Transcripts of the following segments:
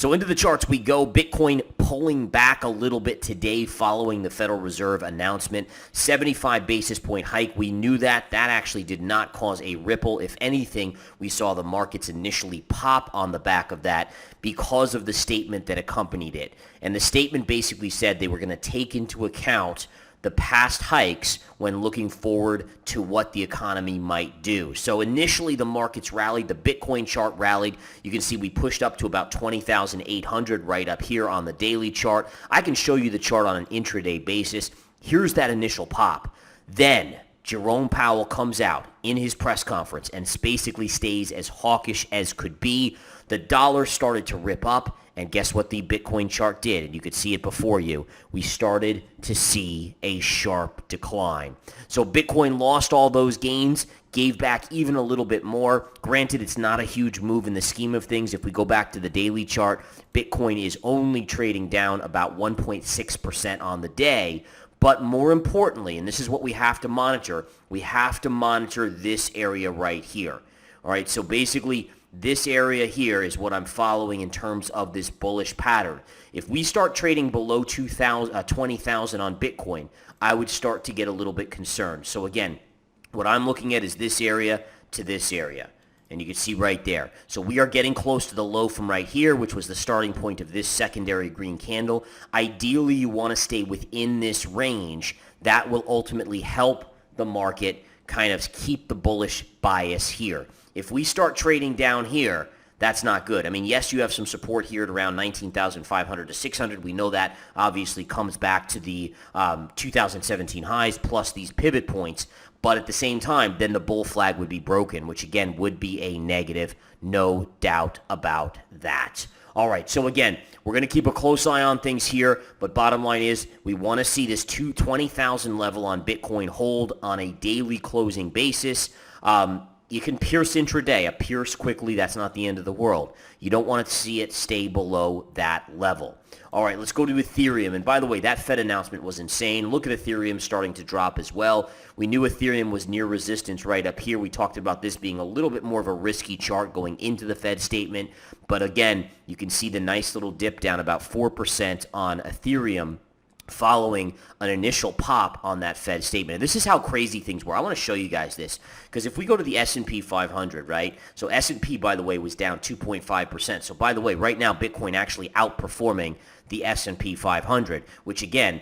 So into the charts we go. Bitcoin pulling back a little bit today following the Federal Reserve announcement. 75 basis point hike. We knew that. That actually did not cause a ripple. If anything, we saw the markets initially pop on the back of that because of the statement that accompanied it. And the statement basically said they were going to take into account the past hikes when looking forward to what the economy might do. So initially the markets rallied, the Bitcoin chart rallied. You can see we pushed up to about 20,800 right up here on the daily chart. I can show you the chart on an intraday basis. Here's that initial pop. Then Jerome Powell comes out in his press conference and basically stays as hawkish as could be. The dollar started to rip up, and guess what the Bitcoin chart did? And you could see it before you. We started to see a sharp decline. So Bitcoin lost all those gains, gave back even a little bit more. Granted, it's not a huge move in the scheme of things. If we go back to the daily chart, Bitcoin is only trading down about 1.6% on the day. But more importantly, and this is what we have to monitor this area right here. All right, so basically this area here is what I'm following in terms of this bullish pattern. If we start trading below 20,000 on Bitcoin, I would start to get a little bit concerned. So again, what I'm looking at is this area to this area. And you can see right there. So we are getting close to the low from right here, which was the starting point of this secondary green candle. Ideally, you want to stay within this range. That will ultimately help the market kind of keep the bullish bias here. If we start trading down here, that's not good. I mean, yes, you have some support here at around 19,500 to 600. We know that obviously comes back to the 2017 highs plus these pivot points. But at the same time, then the bull flag would be broken, which again would be a negative. No doubt about that. All right, so again, we're going to keep a close eye on things here, but bottom line is we want to see this 20,000 level on Bitcoin hold on a daily closing basis. You can pierce intraday. A pierce quickly, that's not the end of the world. You don't want to see it stay below that level. All right, let's go to Ethereum. And by the way, that Fed announcement was insane. Look at Ethereum starting to drop as well. We knew Ethereum was near resistance right up here. We talked about this being a little bit more of a risky chart going into the Fed statement. But again, you can see the nice little dip down about 4% on Ethereum following an initial pop on that Fed statement. And this is how crazy things were. I want to show you guys this because if we go to the S&P 500, right? So S&P, by the way, was down 2.5%. So by the way, right now, Bitcoin actually outperforming the S&P 500, which again,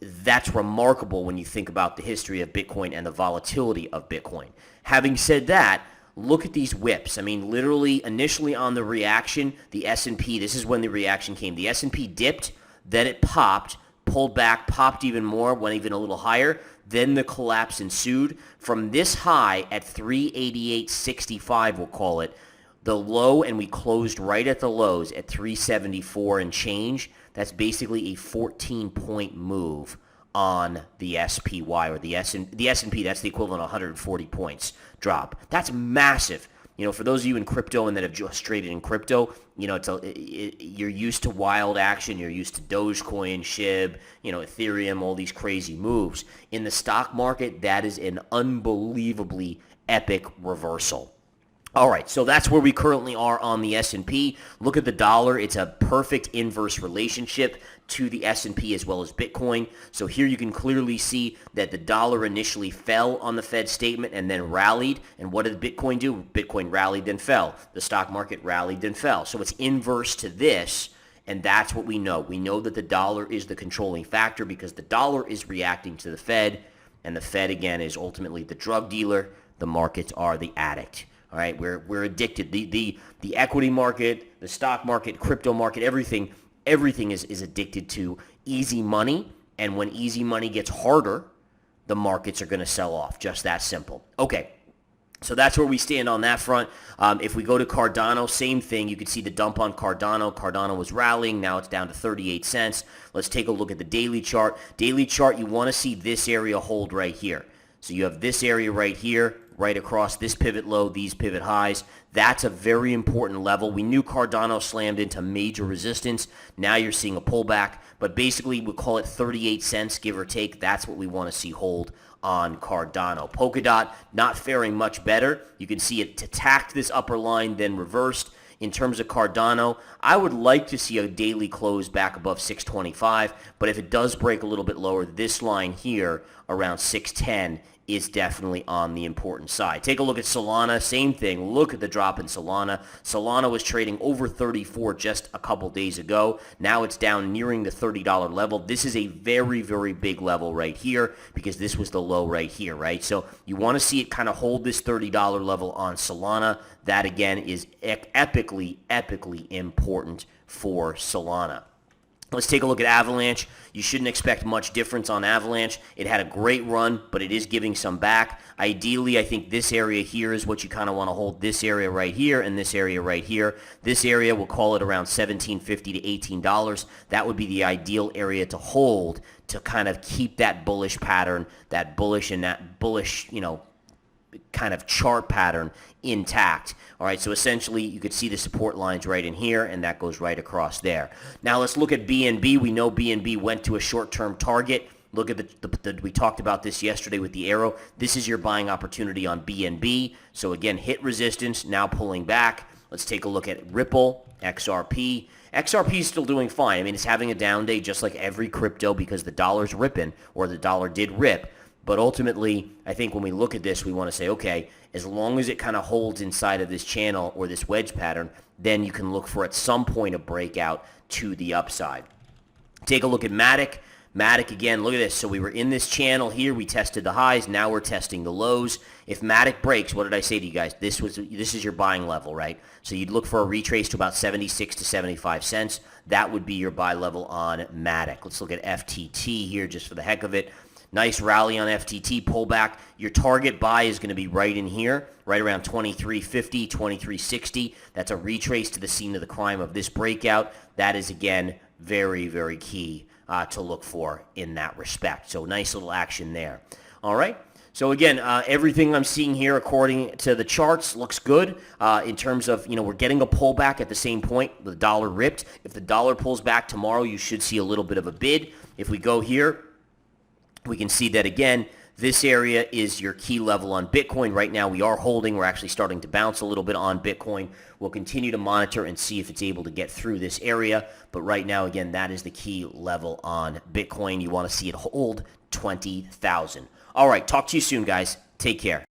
that's remarkable when you think about the history of Bitcoin and the volatility of Bitcoin. Having said that, look at these whips. I mean, literally, initially on the reaction, the S&P, this is when the reaction came. The S&P dipped, then it popped, pulled back, popped even more, went even a little higher. Then the collapse ensued. From this high at 388.65, we'll call it, the low, and we closed right at the lows at 374 and change. That's basically a 14-point move on the SPY or the S&P. That's the equivalent of 140 points drop. That's massive. You know, for those of you in crypto and that have just traded in crypto, you know, you're used to wild action. You're used to Dogecoin, SHIB, you know, Ethereum, all these crazy moves. In the stock market, that is an unbelievably epic reversal. All right, so that's where we currently are on the S&P. Look at the dollar. It's a perfect inverse relationship to the S&P as well as Bitcoin. So here you can clearly see that the dollar initially fell on the Fed statement and then rallied. And what did Bitcoin do? Bitcoin rallied, then fell. The stock market rallied, then fell. So it's inverse to this, and that's what we know. We know that the dollar is the controlling factor because the dollar is reacting to the Fed, and the Fed, again, is ultimately the drug dealer. The markets are the addict. All right, we're addicted. The equity market, the stock market, crypto market, everything is addicted to easy money. And when easy money gets harder, the markets are going to sell off. Just that simple. Okay, so that's where we stand on that front. If we go to Cardano, same thing. You can see the dump on Cardano. Cardano was rallying. Now it's down to 38 cents. Let's take a look at the daily chart. Daily chart, you want to see this area hold right here. So you have this area right here, right across this pivot low, these pivot highs. That's a very important level. We knew Cardano slammed into major resistance. Now you're seeing a pullback, but basically we'll call it 38 cents, give or take. That's what we want to see hold on Cardano. Polkadot not faring much better. You can see it attacked this upper line, then reversed. In terms of Cardano, I would like to see a daily close back above 625, but if it does break a little bit lower, this line here around 610 is definitely on the important side. Take a look at Solana, same thing. Look at the drop in Solana. Solana was trading over 34 just a couple days ago. Now it's down nearing the $30 level. This is a very, very big level right here because this was the low right here, right? So you want to see it kind of hold this $30 level on Solana. That, again, is epically, epically important for Solana. Let's take a look at Avalanche. You shouldn't expect much difference on Avalanche. It had a great run, but it is giving some back. Ideally, I think this area here is what you kind of want to hold. This area right here and this area right here. This area, we'll call it around $17.50 to $18. That would be the ideal area to hold to kind of keep that bullish pattern, that bullish, kind of chart pattern intact. All right, so essentially you could see the support lines right in here, and that goes right across there. Now let's look at BNB. We know BNB went to a short-term target. Look at we talked about this yesterday with the arrow. This is your buying opportunity on BNB. So again, hit resistance, now pulling back. Let's take a look at Ripple, XRP. XRP is still doing fine. I mean, it's having a down day just like every crypto because the dollar's ripping, or the dollar did rip. But ultimately, I think when we look at this, we want to say, okay, as long as it kind of holds inside of this channel or this wedge pattern, then you can look for at some point a breakout to the upside. Take a look at Matic. Matic, again, look at this. So we were in this channel here. We tested the highs. Now we're testing the lows. If Matic breaks, what did I say to you guys? This is your buying level, right? So you'd look for a retrace to about 76 to 75 cents. That would be your buy level on Matic. Let's look at FTT here just for the heck of it. Nice rally on FTT, pullback. Your target buy is going to be right in here, right around 23.50, 23.60. That's a retrace to the scene of the crime of this breakout. That is, again, very, very key to look for in that respect. So nice little action there. All right. So again, everything I'm seeing here according to the charts looks good in terms of, we're getting a pullback at the same point. The dollar ripped. If the dollar pulls back tomorrow, you should see a little bit of a bid. If we go here, we can see that, again, this area is your key level on Bitcoin. Right now we are holding. We're actually starting to bounce a little bit on Bitcoin. We'll continue to monitor and see if it's able to get through this area. But right now, again, that is the key level on Bitcoin. You want to see it hold 20,000. All right, talk to you soon, guys. Take care.